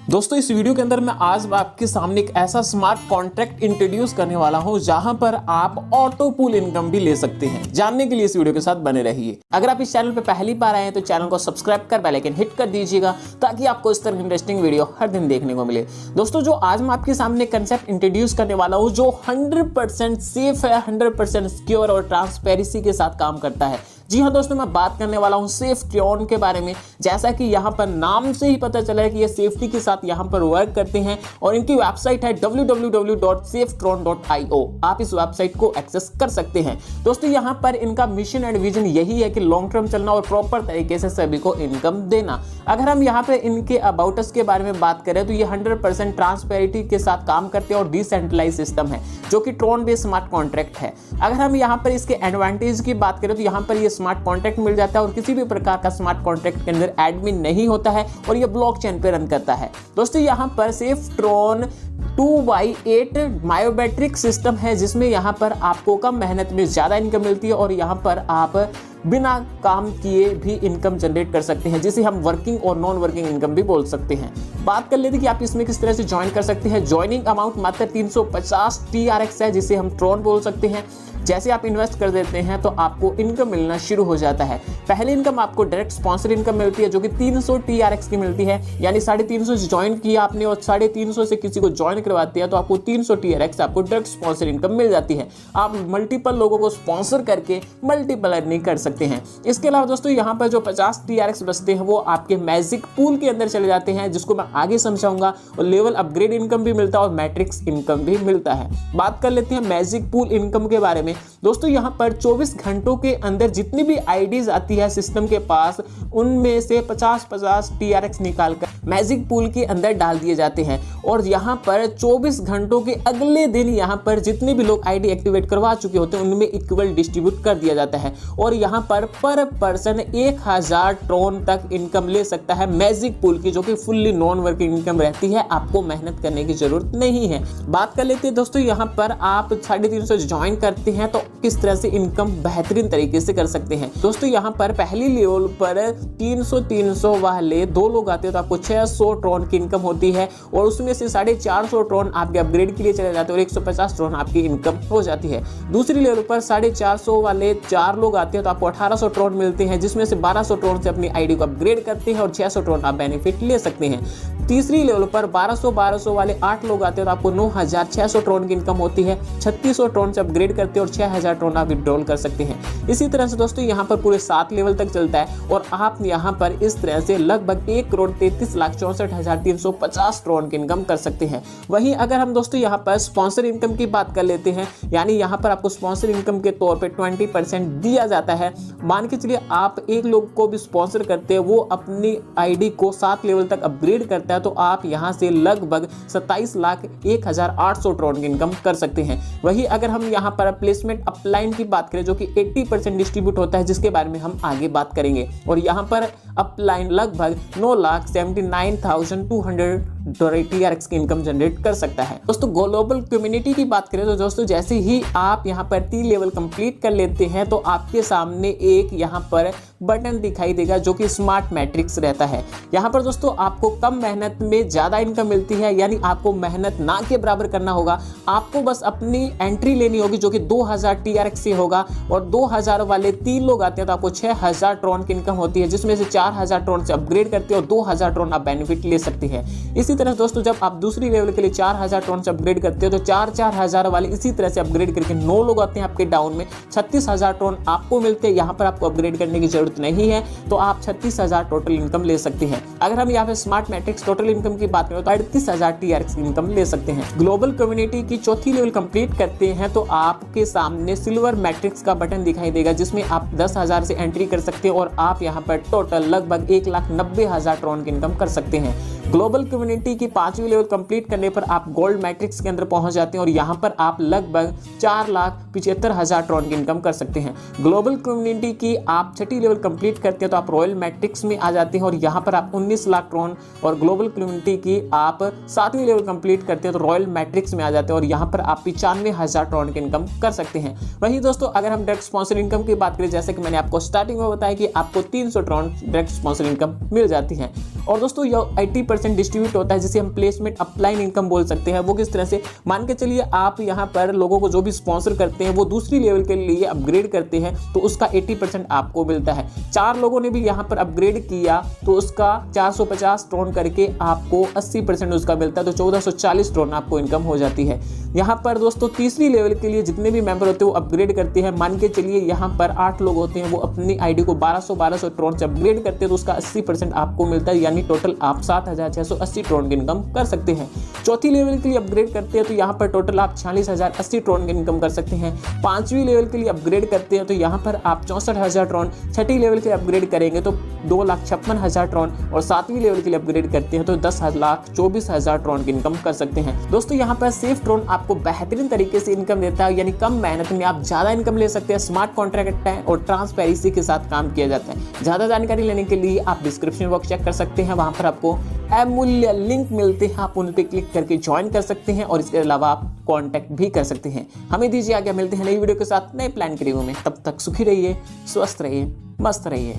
दोस्तों इस वीडियो के अंदर मैं आज आपके सामने एक ऐसा स्मार्ट कॉन्ट्रैक्ट इंट्रोड्यूस करने वाला हूं जहां पर आप ऑटो पूल इनकम भी ले सकते हैं। जानने के लिए इस वीडियो के साथ बने रहिए। अगर आप इस चैनल पर पहली बार आए हैं तो चैनल को सब्सक्राइब कर बेल आइकन हिट कर दीजिएगा ताकि आपको इस तरह की इंटरेस्टिंग वीडियो हर दिन देखने को मिले। दोस्तों जो आज मैं आपके सामने कंसेप्ट इंट्रोड्यूस करने वाला हूँ जो 100% सेफ है, 100% सिक्योर और ट्रांसपेरेंसी के साथ काम करता है। जी हाँ दोस्तों, मैं बात करने वाला हूँ सेफ्ट्रॉन के बारे में। जैसा कि यहाँ पर नाम से ही पता चला है कि ये सेफ्टी के साथ यहाँ पर वर्क करते हैं और इनकी वेबसाइट है www.safetron.io। आप इस वेबसाइट को एक्सेस कर सकते हैं। दोस्तों यहाँ पर इनका मिशन एंड विजन यही है कि लॉन्ग टर्म चलना और प्रॉपर तरीके से सभी को इनकम देना। अगर हम यहाँ पर इनके अबाउट अस के बारे में बात करें तो ये 100% ट्रांसपेरेंसी के साथ काम करते हैं और डिसेंट्रलाइज सिस्टम है जो कि ट्रॉन बेस्ड स्मार्ट कॉन्ट्रैक्ट है। अगर हम यहाँ पर इसके एडवांटेज की बात करें तो यहाँ पर ये स्मार्ट कॉन्ट्रैक्ट मिल जाता है और किसी भी प्रकार का स्मार्ट कॉन्ट्रैक्ट के अंदर एडमिन नहीं होता है और ये ब्लॉकचेन पे रन करता है। दोस्तों यहाँ पर सेफ्ट्रॉन 2x8 मायोमेट्रिक सिस्टम है जिसमें यहाँ पर आपको कम मेहनत में ज़्यादा इनकम मिलती है और यहाँ पर आप बिना काम किए भी इनकम जनरेट कर सकते हैं, जिसे हम वर्किंग और नॉन वर्किंग इनकम भी बोल सकते हैं। बात कर लेते हैं कि आप इसमें किस तरह से ज्वाइन कर सकते हैं। ज्वाइनिंग अमाउंट मात्र 350 TRX है जिसे हम ट्रॉन बोल सकते हैं। जैसे आप इन्वेस्ट कर देते हैं तो आपको इनकम मिलना शुरू हो जाता है। पहले इनकम आपको डायरेक्ट स्पॉन्सर इनकम मिलती है जो कि 300 TRX की मिलती है, यानी 350 से ज्वाइन किया आपने और 350 से किसी को ज्वाइन करवाते हैं तो आपको 300 TRX आपको डायरेक्ट स्पॉन्सर इनकम मिल जाती है। आप मल्टीपल लोगों को स्पॉन्सर करके मल्टीपल अर्निंग कर सकते हैं। इसके अलावा दोस्तों यहाँ पर जो 50 TRX बचते हैं वो आपके मैजिक पूल के अंदर चले जाते हैं जिसको मैं आगे समझाऊंगा, और लेवल अपग्रेड इनकम भी मिलता है और मैट्रिक्स इनकम भी मिलता है। बात कर लेते हैं मैजिक पूल इनकम के बारे में। दोस्तों यहाँ पर 24 घंटों के अंदर जितनी भी आईडीज आती है सिस्टम के पास उनमें से 50-50 TRX निकालकर मैजिक पूल के अंदर डाल दिए जाते हैं और यहाँ पर 24 घंटों के अगले दिन यहाँ पर जितने भी लोग आईडी एक्टिवेट करवा चुके होते हैं उनमें इक्वल डिस्ट्रीब्यूट कर दिया जाता है और यहाँ पर पर्सन 1000 ट्रॉन तक इनकम ले सकता है मैजिक पूल की, जो कि फुल्ली नॉन वर्किंग इनकम रहती है। आपको मेहनत करने की जरूरत नहीं है। बात कर लेते हैं दोस्तों यहाँ पर आप 350 ज्वाइन करते हैं तो किस तरह से इनकम बेहतरीन तरीके से कर सकते हैं। दोस्तों यहाँ पर पहली लेवल पर 300 वाले 2 लोग आते हैं तो आपको 600 ट्रॉन की इनकम होती है और उसमें से 450 ट्रॉन आपके अपग्रेड के लिए चले जाते हैं और 150 ट्रॉन आपकी इनकम हो जाती है। दूसरी लेवल पर 450 वाले 4 लोग आते हैं तो आपको 1800 ट्रॉन मिलते हैं जिसमें से 1200 ट्रॉन से अपनी आईडी को अपग्रेड करते हैं और 600 ट्रॉन आप बेनिफिट ले सकते हैं। तीसरी लेवल पर 1200 वाले 8 लोग आते हैं तो आपको 9600 ट्रॉन की इनकम होती है। 3600 ट्रॉन से अपग्रेड करते हैं और 6000 ट्रॉन आप विड्रॉल कर सकते हैं। इसी तरह से दोस्तों यहाँ पर पूरे 7 लेवल तक चलता है और आप यहाँ पर इस तरह से लगभग 1,33,64,350 ट्रॉन की इनकम कर सकते हैं। वहीं अगर हम दोस्तों यहाँ पर स्पॉन्सर इनकम की बात कर लेते हैं, यानी यहाँ पर आपको स्पॉन्सर इनकम के तौर पर 20% दिया जाता है। मान के चलिए आप एक लोग को भी स्पॉन्सर करते हैं, वो अपनी आईडी को 7 लेवल तक अपग्रेड करता है तो आप यहां से लगभग 27,01,800 ट्रॉन की इनकम कर सकते हैं। वही अगर हम यहां पर प्लेसमेंट अपलाइन की बात करें जो कि 80% डिस्ट्रीब्यूट होता है जिसके बारे में हम आगे बात करेंगे, और यहां पर अपलाइन लगभग 9,79,200 TRX की इनकम जनरेट कर सकता है। दोस्तों ग्लोबल कम्युनिटी की बात करें तो दोस्तों जैसे ही आप यहां पर 3 लेवल कंप्लीट कर लेते हैं तो आपके सामने एक यहां पर बटन दिखाई देगा जो कि स्मार्ट मैट्रिक्स रहता है। यहाँ पर दोस्तों आपको कम मेहनत में ज़्यादा इनकम मिलती है, यानी आपको मेहनत ना के बराबर करना होगा। आपको बस अपनी एंट्री लेनी होगी जो कि 2000 TRX से होगा और 2000 वाले 3 लोग आते हैं तो आपको 6000 ट्रॉन की इनकम होती है जिसमें से 4000 ट्रॉन से अपग्रेड करते हैं और 2000 ट्रॉन आप बेनिफिट ले सकते हैं। इसी तरह दोस्तों जब आप दूसरी लेवल के लिए 4000 ट्रॉन से अपग्रेड करते हो तो 4000 वाले इसी तरह से अपग्रेड करके 9 लोग आते हैं आपके डाउन में 36000 ट्रॉन आपको मिलते हैं। यहाँ पर आपको अपग्रेड करने की जरूरत नहीं है तो आप 36000 टोटल इनकम ले सकते हैं। अगर हम यहाँ पे स्मार्ट मैट्रिक्स टोटल इनकम की बात करें तो 38000 TRX की इनकम ले सकते हैं। ग्लोबल कम्युनिटी की 4थी लेवल कंप्लीट करते हैं तो आपके सामने सिल्वर मैट्रिक्स का बटन दिखाई देगा जिसमें आप 10,000 से एंट्री कर सकते हैं और आप यहाँ पर टोटल लगभग 1,90,000 ट्रॉन की इनकम कर सकते हैं। ग्लोबल कम्युनिटी की 5वीं लेवल कंप्लीट करने पर आप गोल्ड मैट्रिक्स के अंदर पहुंच जाते हैं और यहाँ पर आप लगभग 4,75,000 ट्रॉन की इनकम कर सकते हैं। ग्लोबल कम्युनिटी की आप 6ठी लेवल कंप्लीट करते हैं तो आप रॉयल मैट्रिक्स में आ जाते हैं और यहाँ पर आप 19 लाख ट्रॉन, और ग्लोबल कम्युनिटी की आप 7वीं लेवल कंप्लीट करते हैं तो रॉयल मैट्रिक्स में आ जाते हैं और यहाँ पर आप 95,000 ट्रॉन की इनकम कर सकते हैं। वहीं दोस्तों अगर हम डायरेक्ट स्पॉन्सर इनकम की बात करें, जैसे कि मैंने आपको स्टार्टिंग में बताया कि आपको 300 ट्रॉन डायरेक्ट स्पॉन्सर इनकम मिल जाती है और दोस्तों यह 80% डिस्ट्रीब्यूट होता होता है जिसे हम प्लेसमेंट अपलाइन इनकम बोल सकते हैं। वो किस तरह से, मान के चलिए आप यहाँ पर लोगों को जो भी स्पॉन्सर करते हैं वो दूसरी लेवल के लिए अपग्रेड करते हैं तो उसका 80% आपको मिलता है। 4 लोगों ने भी यहाँ पर अपग्रेड किया तो उसका 450 ट्रोन करके आपको 80% उसका मिलता है, तो 1440 ट्रोन आपको इनकम हो जाती है। यहाँ पर दोस्तों तीसरी लेवल के लिए जितने भी मेंबर होते हैं वो अपग्रेड करते हैं। मान के चलिए यहाँ पर 8 लोग होते हैं, वो अपनी आईडी को 1200 ट्रोन से अपग्रेड करते हैं तो उसका 80% आपको मिलता है, यानी टोटल आप 7680 ट्रोन की इनकम कर सकते हैं। चौथी लेवल के लिए अपग्रेड करते हैं तो यहाँ पर टोटल आप 46080 ट्रोन की इनकम कर सकते हैं। 5वीं लेवल के लिए अपग्रेड करते हैं तो यहाँ पर आप 64000 ट्रोन, 6ठी लेवल के लिए अपग्रेड करेंगे तो 2,56,000 ट्रोन, और 7वीं लेवल के लिए अपग्रेड करते हैं तो 10,24,000 ट्रोन की इनकम कर सकते हैं। दोस्तों यहाँ पर सेफ ट्रोन आपको बेहतरीन तरीके से इनकम देता है, यानी कम मेहनत में आप ज़्यादा इनकम ले सकते हैं। स्मार्ट कॉन्ट्रैक्ट है और ट्रांसपेरेंसी के साथ काम किया जाता है। ज़्यादा जानकारी लेने के लिए आप डिस्क्रिप्शन बॉक्स चेक कर सकते हैं, वहाँ पर आपको अमूल्य लिंक मिलते हैं, आप उन पर क्लिक करके ज्वाइन कर सकते हैं और इसके अलावा आप कॉन्टैक्ट भी कर सकते हैं। हमें दीजिए आगे, मिलते हैं नई वीडियो के साथ नए प्लान के रिव्यू में। तब तक सुखी रहिए, स्वस्थ रहिए, मस्त रहिए।